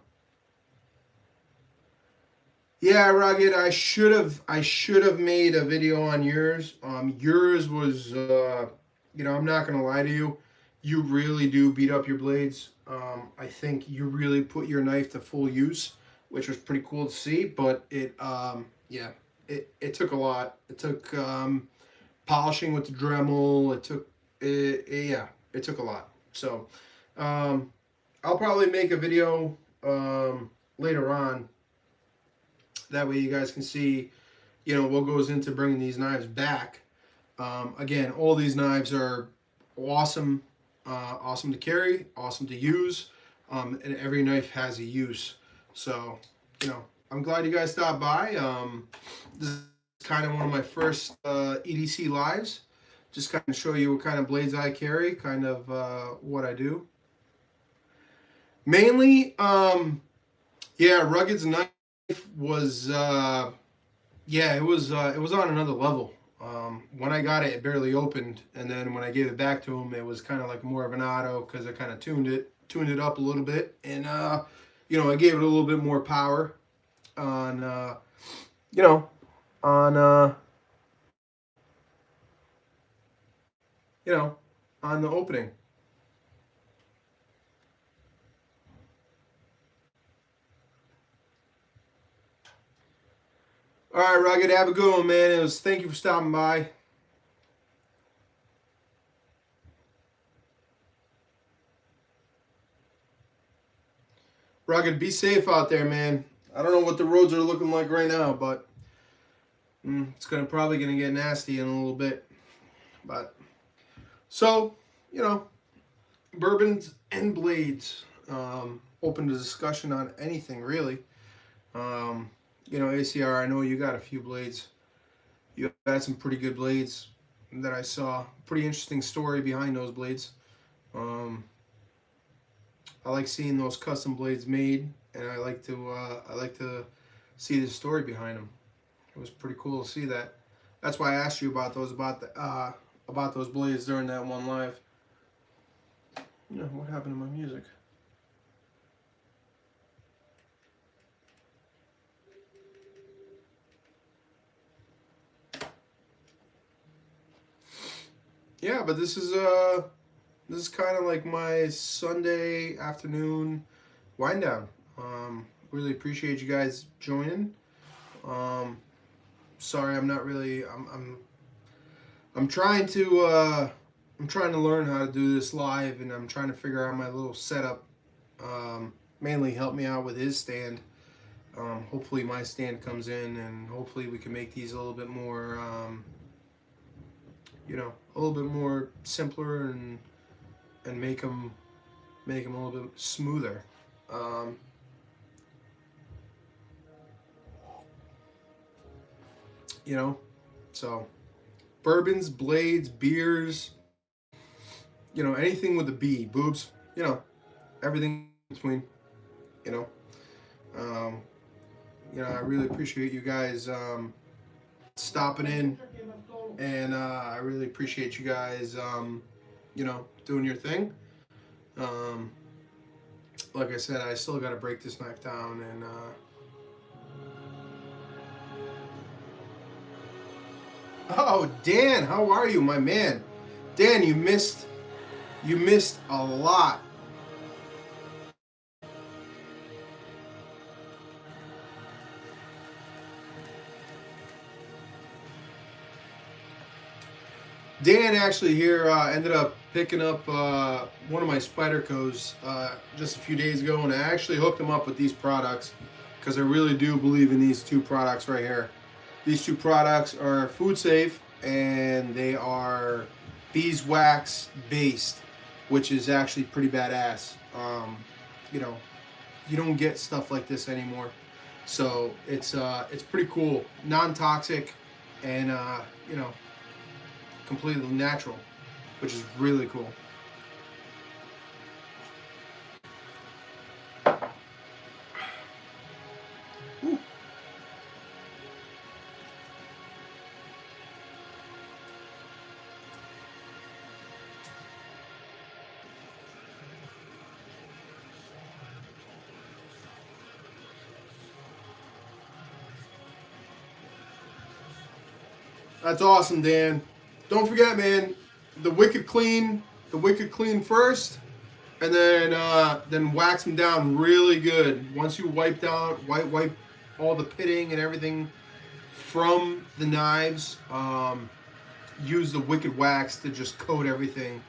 yeah, Rugged. I should have made a video on yours. Yours was I'm not gonna lie to you. You really do beat up your blades. I think you really put your knife to full use, which was pretty cool to see. But it took a lot. It took polishing with the Dremel. It took a lot. So I'll probably make a video later on. That way you guys can see, what goes into bringing these knives back. Again, all these knives are awesome, awesome to carry, awesome to use, and every knife has a use. So, I'm glad you guys stopped by. This is kind of one of my first EDC lives. Just kind of show you what kind of blades I carry, kind of what I do. Mainly, Rugged's knife was it was on another level. When I got it, it barely opened, and then when I gave it back to him, it was kind of like more of an auto because I kind of tuned it up a little bit, and I gave it a little bit more power on you know on on the opening. All right, Rugged, have a good one, man. Thank you for stopping by. Rugged, be safe out there, man. I don't know what the roads are looking like right now, but it's probably gonna get nasty in a little bit. But so, bourbons and blades. Open to discussion on anything really. ACR, I know you got a few blades. You had some pretty good blades that I saw. Pretty interesting story behind those blades. I like seeing those custom blades made, and I like to see the story behind them. It was pretty cool to see that. That's why I asked you about those blades during that one live. What happened to my music? Yeah, but this is kind of like my Sunday afternoon wind down. Really appreciate you guys joining. Sorry, I'm not really. I'm trying to. I'm trying to learn how to do this live, and I'm trying to figure out my little setup. Mainly help me out with his stand. Hopefully my stand comes in, and hopefully we can make these a little bit more. A little bit more simpler and make them a little bit smoother. you know. So bourbons, blades, beers, you know, anything with a B, boobs, you know, everything in between, you know. Um, I really appreciate you guys stopping in, and I really appreciate you guys, doing your thing. Um, like I said, I still got to break this knife down, and oh, Dan, how are you, my man? Dan, you missed a lot. Dan actually here ended up picking up one of my Spydercos just a few days ago, and I actually hooked him up with these products because I really do believe in these two products right here. These two products are food safe, and they are beeswax based, which is actually pretty badass. You know, you don't get stuff like this anymore, so it's pretty cool, non-toxic, and you know, completely natural, which is really cool. Ooh. That's awesome, Dan. Don't forget, man, the wicked clean first, and then wax them down really good. Once you wipe all the pitting and everything from the knives. Use the wicked wax to just coat everything,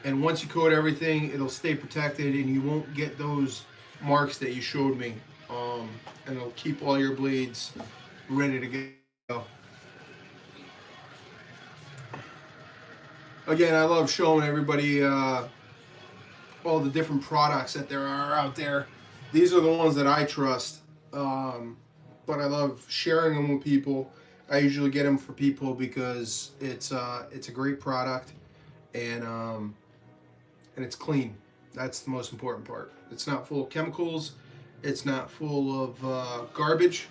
and once you coat everything, it'll stay protected, and you won't get those marks that you showed me. And it'll keep all your blades ready to go. Again, I love showing everybody all the different products that there are out there. These are the ones that I trust, but I love sharing them with people. I usually get them for people because it's a great product, and it's clean. That's the most important part. It's not full of chemicals. It's not full of garbage.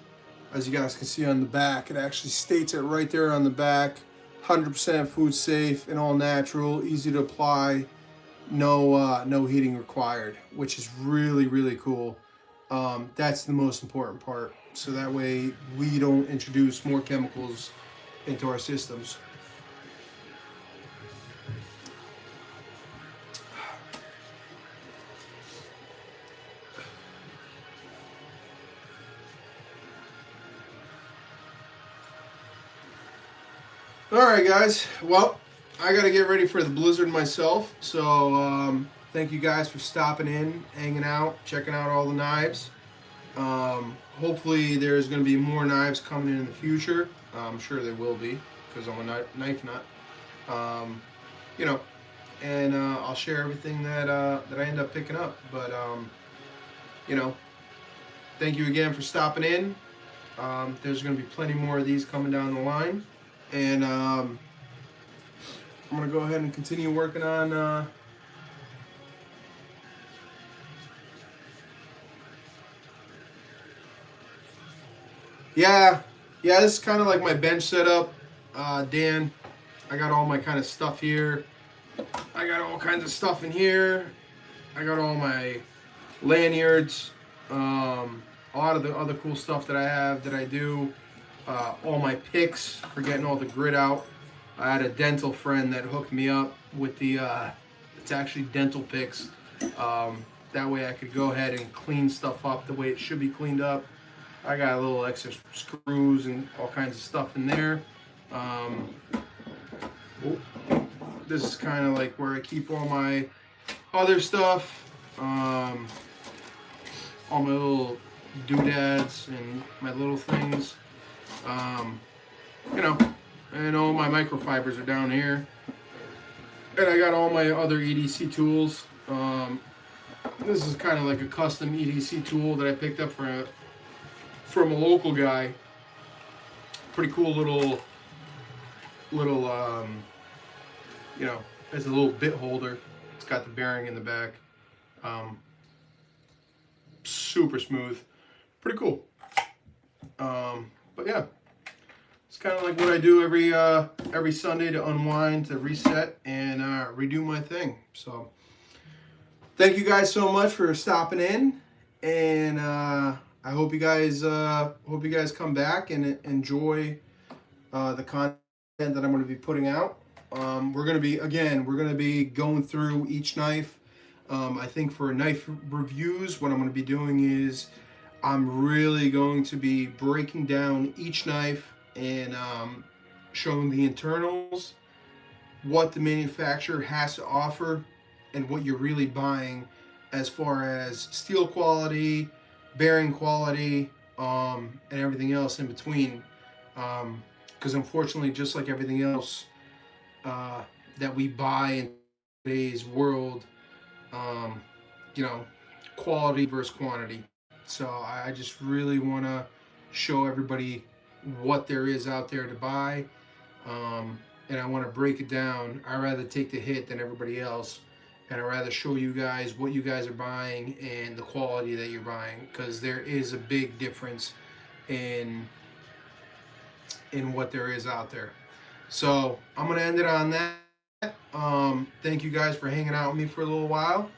As you guys can see on the back, it actually states it right there on the back. 100% food safe and all natural, easy to apply, no heating required, which is really, really cool. That's the most important part. So that way we don't introduce more chemicals into our systems. All right, guys. Well, I got to get ready for the blizzard myself. So thank you guys for stopping in, hanging out, checking out all the knives. Hopefully there's going to be more knives coming in the future. I'm sure there will be because I'm a knife nut. You know, and I'll share everything that I end up picking up. But you know, thank you again for stopping in. There's going to be plenty more of these coming down the line. And I'm going to go ahead and continue working on yeah, this is kind of like my bench setup. Dan, I got all my kind of stuff here. I got all kinds of stuff in here. I got all my lanyards, a lot of the other cool stuff that I have that I do. All my picks for getting all the grit out. I had a dental friend that hooked me up with the, it's actually dental picks. That way I could go ahead and clean stuff up the way it should be cleaned up. I got a little extra screws and all kinds of stuff in there. This is kind of like where I keep all my other stuff. All my little doodads and my little things. You know, and all my microfibers are down here. And I got all my other EDC tools. This is kind of like a custom EDC tool that I picked up from a local guy. pretty cool little you know, it's a little bit holder. It's got the bearing in the back. Super smooth, pretty cool. But yeah, it's kind of like what I do every Sunday to unwind, to reset, and redo my thing. So thank you guys so much for stopping in, and I hope you guys come back and enjoy the content that I'm going to be putting out. We're going to be going through each knife. I think for knife reviews, what I'm going to be doing is I'm really going to be breaking down each knife and showing the internals, what the manufacturer has to offer, and what you're really buying as far as steel quality, bearing quality, and everything else in between. Because unfortunately, just like everything else that we buy in today's world, you know, quality versus quantity. So I just really want to show everybody what there is out there to buy, and I want to break it down. I'd rather take the hit than everybody else, and I'd rather show you guys what you guys are buying and the quality that you're buying, because there is a big difference in what there is out there. So I'm gonna end it on that. Thank you guys for hanging out with me for a little while.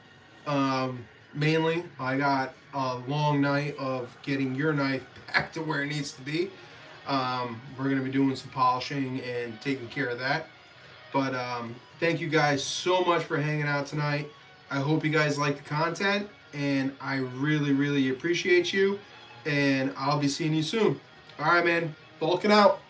Mainly, I got a long night of getting your knife back to where it needs to be. We're going to be doing some polishing and taking care of that. But thank you guys so much for hanging out tonight. I hope you guys like the content, and I really, really appreciate you. And I'll be seeing you soon. All right, man. Balkan out.